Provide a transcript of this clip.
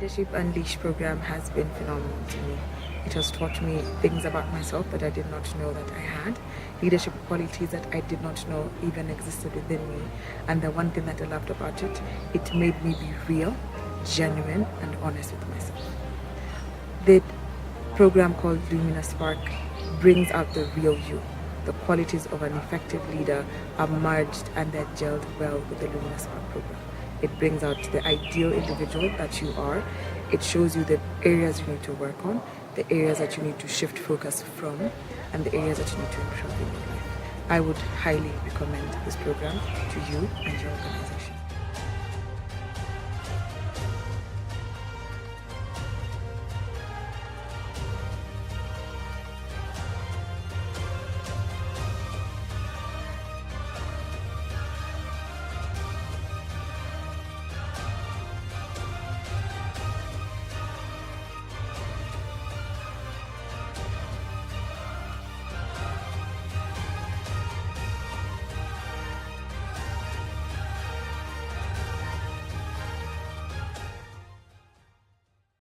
Leadership Unleashed program has been phenomenal to me. It has taught me things about myself that I did not know that I had, leadership qualities that I did not know even existed within me. And the one thing that I loved about it, it made me be real, genuine, and honest with myself. The program called Lumina Spark brings out the real you. The qualities of an effective leader are merged and they're gelled well with the Lumina Spark program. It brings out the ideal individual that you are. It shows you the areas you need to work on, the areas that you need to shift focus from, and the areas that you need to improve in your life. I would highly recommend this program to you and your organization.